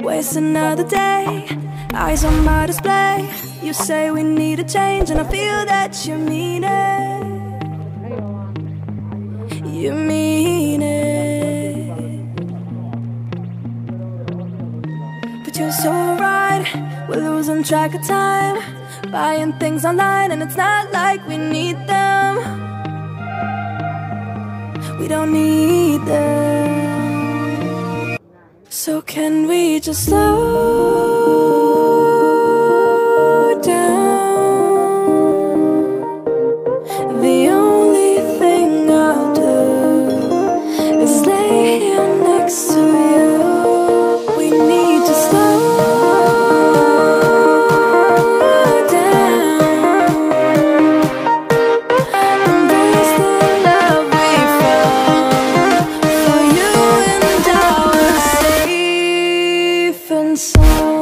Waste another day, eyes on my display. You say we need a change, and I feel that you mean it. You mean it. But you're so right, we're losing track of time, buying things online, and it's not like we need them. We don't need them. So can we just slow down? The only thing I'll do is lay here next to you. We need to slow down, embrace the love we found. For you and I, we're safe and sound.